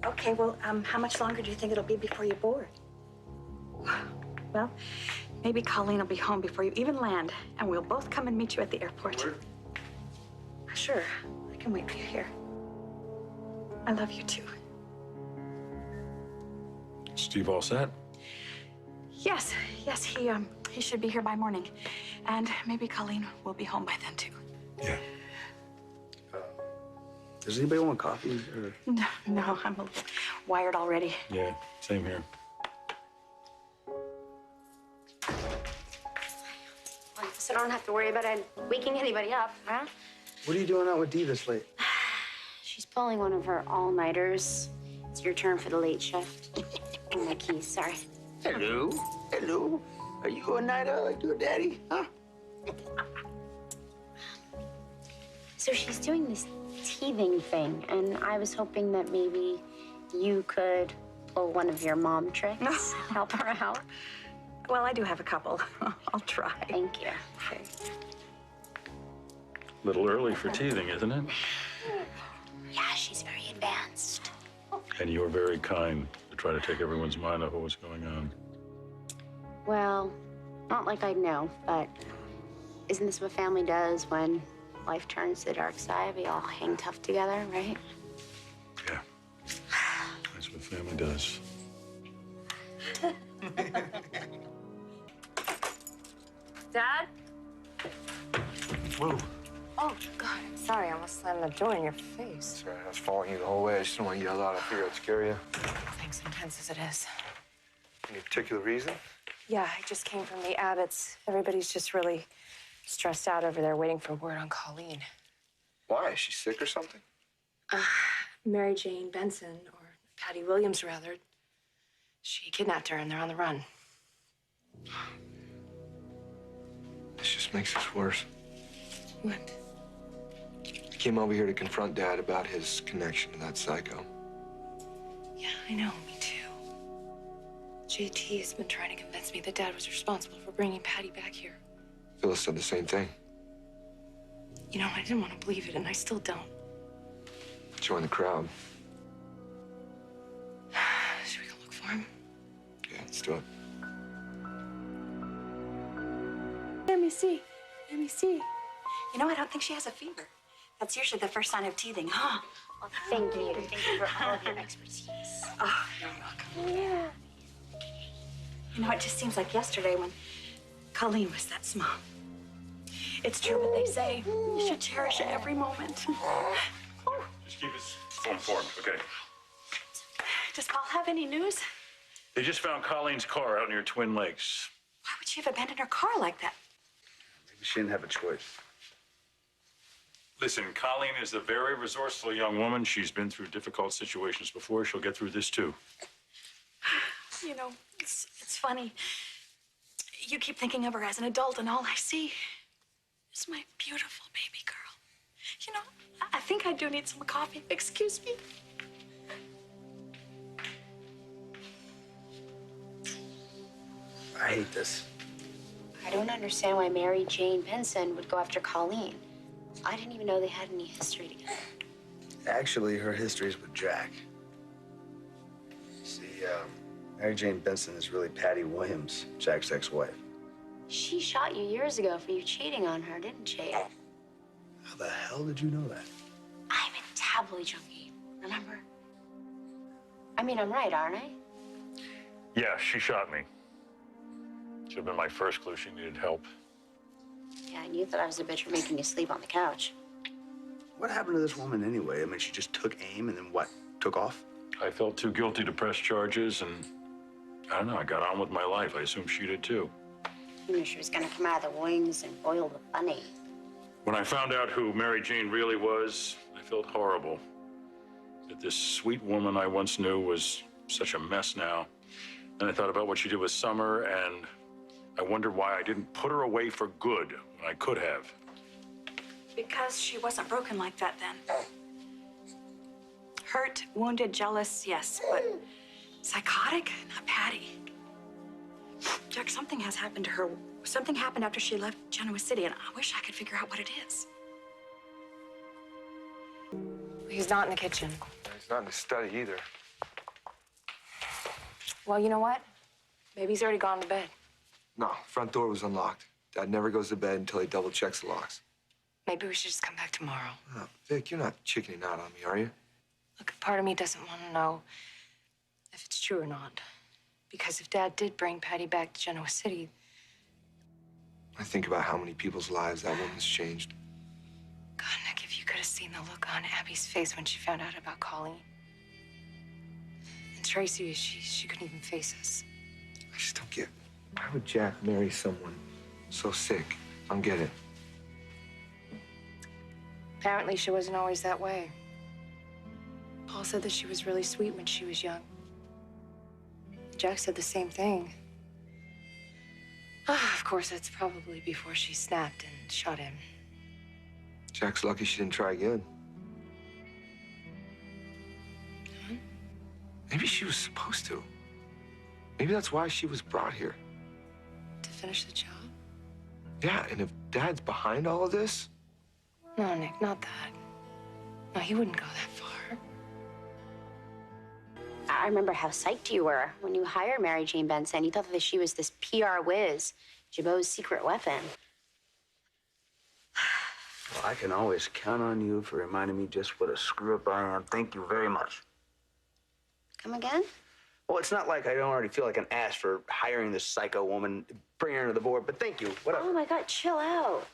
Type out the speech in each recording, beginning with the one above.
Okay, well, how much longer do you think it'll be before you board? Well, maybe Colleen will be home before you even land, and we'll both come and meet you at the airport. Where? Sure, I can wait for you here. I love you too. Steve all set? Yes, he should be here by morning. And maybe Colleen will be home by then too. Yeah. Does anybody want coffee or? No, I'm a little wired already. Yeah, same here. So I don't have to worry about waking anybody up, huh? What are you doing out with Dee this late? She's pulling one of her all-nighters. It's your turn for the late shift. Oh, my keys, sorry. Hello. Hello. Are you a nighter like your daddy? Huh? So she's doing this teething thing, and I was hoping that maybe you could pull one of your mom tricks, help her out. Well, I do have a couple. I'll try. Thank you. Okay. A little early for teething, isn't it? Yeah, she's very advanced. And you were very kind to try to take everyone's mind off what was going on. Well, not like I know, but isn't this what family does when life turns to the dark side? We all hang tough together, right? Yeah. That's what family does. Dad? Whoa. Oh, God, I'm sorry. I almost slammed the door in your face. Sorry, I was following you the whole way. I just didn't want to yell out. I figured I'd scare you. Thanks, intense as it is. Any particular reason? Yeah, I just came from the Abbotts. Everybody's just really stressed out over there waiting for word on Colleen. Why? Is she sick or something? Mary Jane Benson, or Patty Williams, rather. She kidnapped her, and they're on the run. This just makes this worse. What? I came over here to confront Dad about his connection to that psycho. Yeah, I know. Me too. JT has been trying to convince me that Dad was responsible for bringing Patty back here. Phyllis said the same thing. You know, I didn't want to believe it, and I still don't. Join the crowd. Should we go look for him? Yeah, let's do it. Let me see. Let me see. You know, I don't think she has a fever. That's usually the first sign of teething, huh? Well, thank you. Thank you for all of your expertise. Oh, you're welcome. Yeah. You know, it just seems like yesterday when Colleen was that small. It's true what they say. You should cherish every moment. Just keep us informed, okay? Does Paul have any news? They just found Colleen's car out near Twin Lakes. Why would she have abandoned her car like that? Maybe she didn't have a choice. Listen, Colleen is a very resourceful young woman. She's been through difficult situations before. She'll get through this, too. You know, it's funny. You keep thinking of her as an adult, and all I see is my beautiful baby girl. You know, I think I do need some coffee. Excuse me. I hate this. I don't understand why Mary Jane Benson would go after Colleen. I didn't even know they had any history together. Actually, her history is with Jack. See, Mary Jane Benson is really Patty Williams, Jack's ex-wife. She shot you years ago for you cheating on her, didn't she? How the hell did you know that? I'm in tabloid junkie, remember? I mean, I'm right, aren't I? Yeah, she shot me. Should have been my first clue. She needed help. Yeah, and you thought I was a bitch for making you sleep on the couch. What happened to this woman anyway? I mean, she just took aim and then what? Took off? I felt too guilty to press charges, and I don't know, I got on with my life. I assume she did, too. You knew she was gonna come out of the wings and boil the bunny. When I found out who Mary Jane really was, I felt horrible. That this sweet woman I once knew was such a mess now. And I thought about what she did with Summer, and I wondered why I didn't put her away for good when I could have. Because she wasn't broken like that then. Hurt, wounded, jealous, yes, but psychotic? Not Patty. Jack, something has happened to her. Something happened after she left Genoa City, and I wish I could figure out what it is. He's not in the kitchen. He's not in the study either. Well, you know what? Maybe he's already gone to bed. No, front door was unlocked. Dad never goes to bed until he double checks the locks. Maybe we should just come back tomorrow. Oh, Vic, you're not chickening out on me, are you? Look, part of me doesn't want to know if it's true or not. Because if Dad did bring Patty back to Genoa City, I think about how many people's lives that woman's changed. God, Nick, if you could have seen the look on Abby's face when she found out about Colleen. And Tracy, she couldn't even face us. I just don't get why would Jack marry someone so sick? I don't get it. Apparently, she wasn't always that way. Paul said that she was really sweet when she was young. Jack said the same thing. Of course, that's probably before she snapped and shot him. Jack's lucky she didn't try again. Huh? Maybe she was supposed to. Maybe that's why she was brought here. To finish the job? Yeah, and if Dad's behind all of this, No, Nick, not that. No, he wouldn't go that far. I remember how psyched you were when you hired Mary Jane Benson. You thought that she was this PR whiz, Jabot's secret weapon. Well, I can always count on you for reminding me just what a screw up I am. Thank you very much. Come again? Well, it's not like I don't already feel like an ass for hiring this psycho woman, bringing her to the board, but thank you. Whatever. Oh my God, chill out.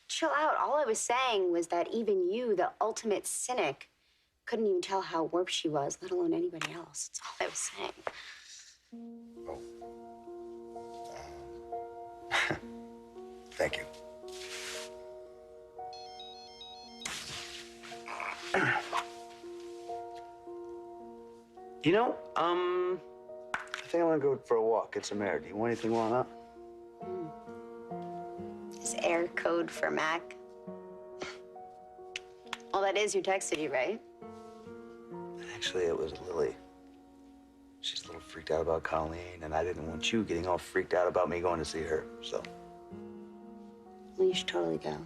Chill out. All I was saying was that even you, the ultimate cynic, couldn't even tell how warped she was, let alone anybody else. That's all I was saying. Thank you. You know, I think I'm gonna go for a walk, get some air. Do you want anything while I'm out? Is air code for Mac? Well, that is who texted you, right? Actually, it was Lily. She's a little freaked out about Colleen, and I didn't want you getting all freaked out about me going to see her, so. Well, you should totally go.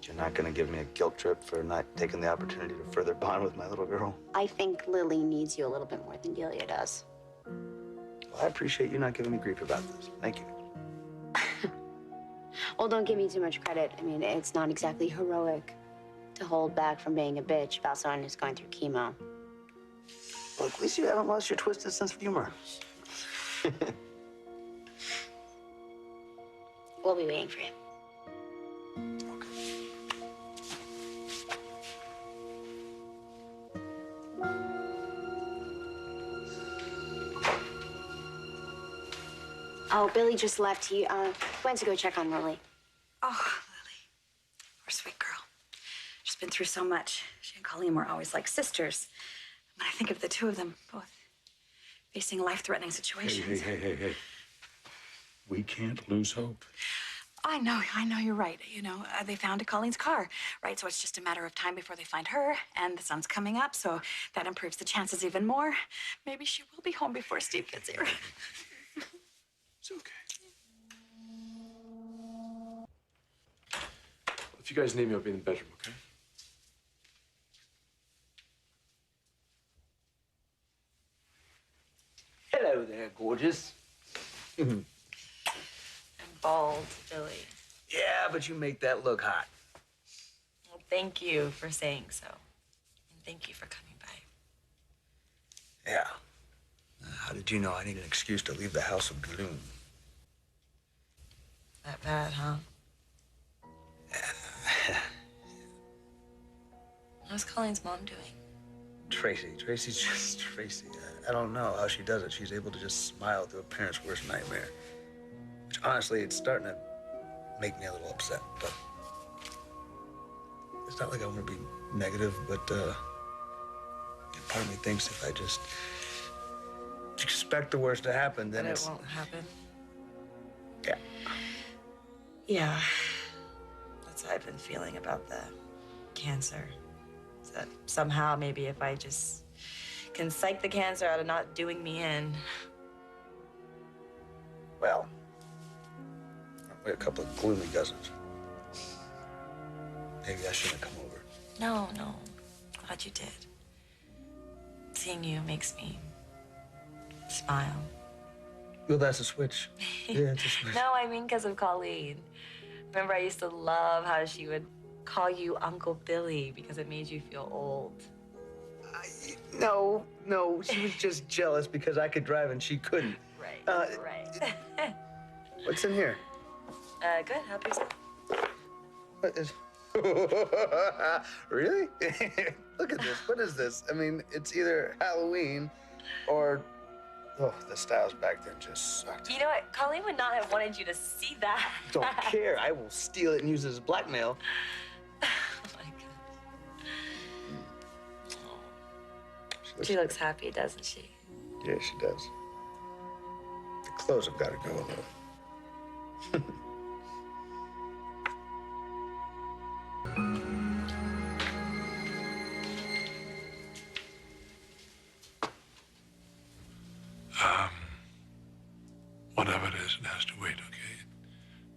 You're not gonna give me a guilt trip for not taking the opportunity to further bond with my little girl? I think Lily needs you a little bit more than Delia does. Well, I appreciate you not giving me grief about this. Thank you. Well, don't give me too much credit. I mean, it's not exactly heroic to hold back from being a bitch about someone who's going through chemo. Well, at least you haven't lost your twisted sense of humor. We'll be waiting for you. Oh, Billy just left. He went to go check on Lily. Oh, Lily. Poor sweet girl. She's been through so much. She and Colleen were always like sisters. When I think of the two of them both facing life-threatening situations. Hey. We can't lose hope. I know you're right. You know, they found Colleen's car, right? So it's just a matter of time before they find her, and the sun's coming up, so that improves the chances even more. Maybe she will be home before Steve gets here. It's okay. If you guys need me, I'll be in the bedroom, okay? Hello there, gorgeous. I'm bald, Billy. Yeah, but you make that look hot. Well, thank you for saying so. And thank you for coming by. Yeah. How did you know I need an excuse to leave the house of gloom? That bad, huh? How's Colleen's mom doing? Tracy's just Tracy. I don't know how she does it. She's able to just smile through a parent's worst nightmare. Which, honestly, it's starting to make me a little upset, but it's not like I want to be negative, but part of me thinks if I just expect the worst to happen, then But it won't happen. Yeah. Yeah. That's what I've been feeling about the cancer. Is that somehow maybe if I just can psych the cancer out of not doing me in. Well, we're a couple of gloomy cousins. Maybe I shouldn't have come over. No. Glad you did. Seeing you makes me smile. Well, that's a switch. Yeah, it's a switch. No, I mean because of Colleen. Remember, I used to love how she would call you Uncle Billy because it made you feel old. No, she was just jealous because I could drive and she couldn't. Right, right. What's in here? Good, help yourself. What is... Really? Look at this. What is this? I mean, it's either Halloween or... Oh, the styles back then just sucked. You know what? Colleen would not have wanted you to see that. Don't care. I will steal it and use it as blackmail. Oh my God. She looks happy, doesn't she? Yeah, she does. The clothes have got to go a little. Whatever it is, it has to wait, okay?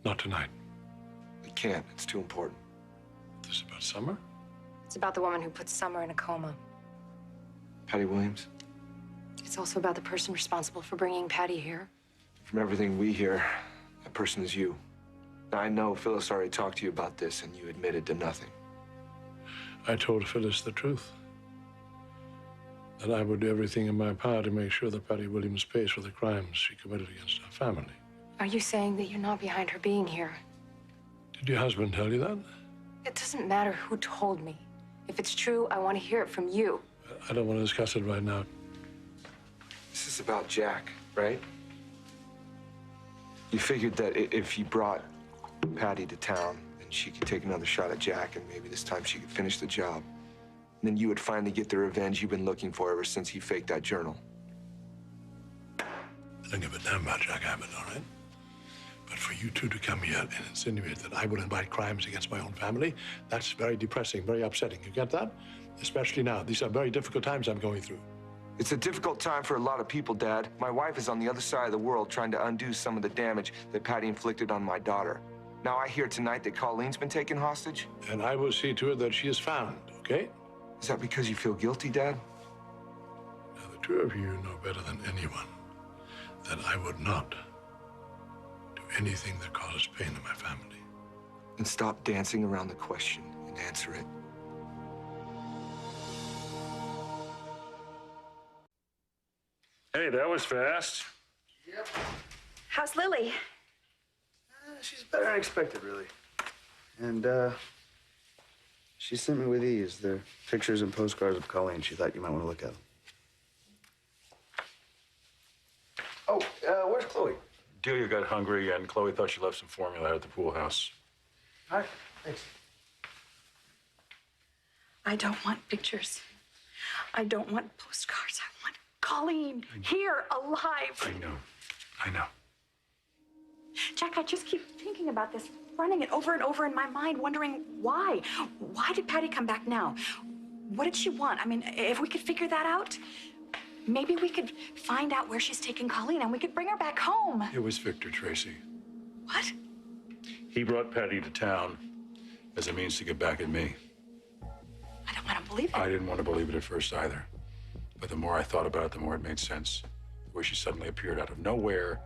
Not tonight. It can't. It's too important. This is about Summer? It's about the woman who put Summer in a coma. Patty Williams, It's also about the person responsible for bringing Patty here. from everything we hear, that person is you. Now, I know Phyllis already talked to you about this, and you admitted to nothing. I told Phyllis the truth. That I would do everything in my power to make sure that Patty Williams pays for the crimes she committed against our family. Are you saying that you're not behind her being here? Did your husband tell you that? It doesn't matter who told me. If it's true, I want to hear it from you. I don't want to discuss it right now. This is about Jack, right? You figured that if you brought Patty to town, then she could take another shot at Jack, and maybe this time she could finish the job. And then you would finally get the revenge you've been looking for ever since he faked that journal. I don't give a damn about Jack Abbott, all right? But for you two to come here and insinuate that I would invite crimes against my own family, that's very depressing, very upsetting. You get that? Especially now. These are very difficult times I'm going through. It's a difficult time for a lot of people, Dad. My wife is on the other side of the world trying to undo some of the damage that Patty inflicted on my daughter. Now I hear tonight that Colleen's been taken hostage. And I will see to it that she is found, okay? Is that because you feel guilty, Dad? Now, the two of you know better than anyone that I would not do anything that causes pain in my family. Then stop dancing around the question and answer it. Hey, that was fast. Yep. How's Lily? She's better than expected, really. And, she sent me with these. They're pictures and postcards of Colleen. She thought you might want to look at them. Oh, where's Chloe? Delia got hungry, and Chloe thought she left some formula at the pool house. Hi. Thanks. I don't want pictures. I don't want postcards. I want Colleen here, alive. I know. Jack, I just keep thinking about this, running it over and over in my mind, wondering why. Why did Patty come back now? What did she want? I mean, if we could figure that out, maybe we could find out where she's taking Colleen and we could bring her back home. It was Victor, Tracy. What? He brought Patty to town as a means to get back at me. I don't want to believe it. I didn't want to believe it at first either. But the more I thought about it, the more it made sense. The way she suddenly appeared out of nowhere,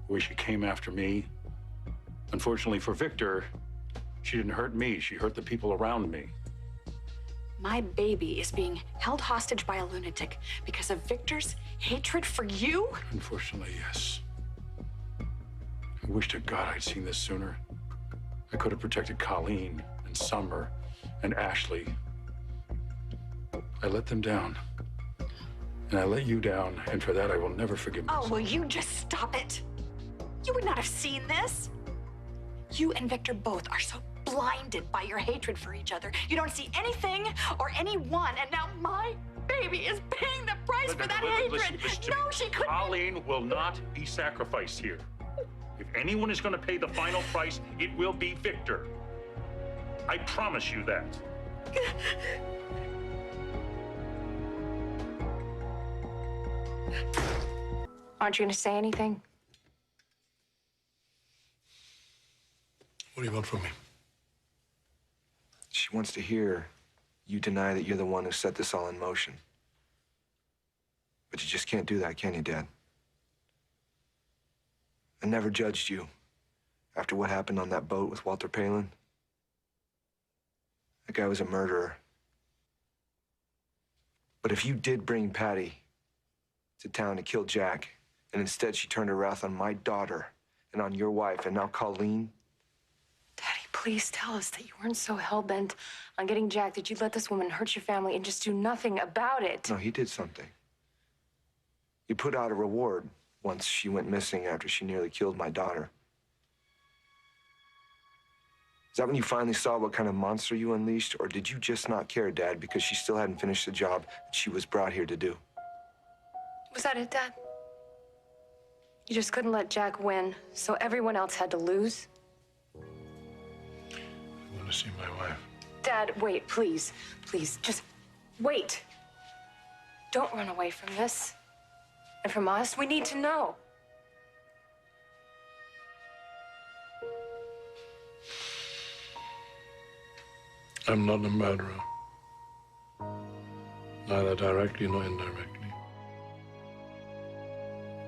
the way she came after me. Unfortunately for Victor, she didn't hurt me. She hurt the people around me. My baby is being held hostage by a lunatic because of Victor's hatred for you? Unfortunately, yes. I wish to God I'd seen this sooner. I could have protected Colleen and Summer and Ashley. I let them down. And I let you down, and for that I will never forgive myself. Oh, will you just stop it? You would not have seen this. You and Victor both are so blinded by your hatred for each other. You don't see anything or anyone, and now my baby is paying the price for that hatred. Listen to No, me. she couldn't. Colleen will not be sacrificed here. If anyone is going to pay the final price, it will be Victor. I promise you that. Aren't you going to say anything? What do you want from me? She wants to hear you deny that you're the one who set this all in motion. But you just can't do that, can you, Dad? I never judged you after what happened on that boat with Walter Palin. That guy was a murderer. But if you did bring Patty to town to kill Jack, and instead she turned her wrath on my daughter and on your wife and now Colleen, Daddy, please tell us that you weren't so hell-bent on getting Jack that you'd let this woman hurt your family and just do nothing about it. no, he did something. You put out a reward once she went missing after she nearly killed my daughter. Is that when you finally saw what kind of monster you unleashed, or did you just not care, Dad, because she still hadn't finished the job that she was brought here to do? Was that it, Dad? You just couldn't let Jack win, so everyone else had to lose? I want to see my wife. Dad, wait, please. Please, just wait. Don't run away from this. And from us, we need to know. I'm not a murderer. Neither directly nor indirectly.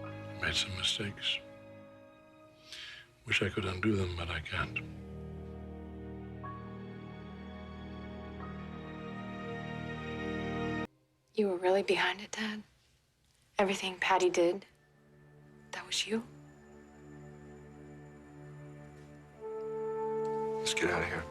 I made some mistakes. Wish I could undo them, but I can't. You were really behind it, Dad? Everything Patty did, that was you? Let's get out of here.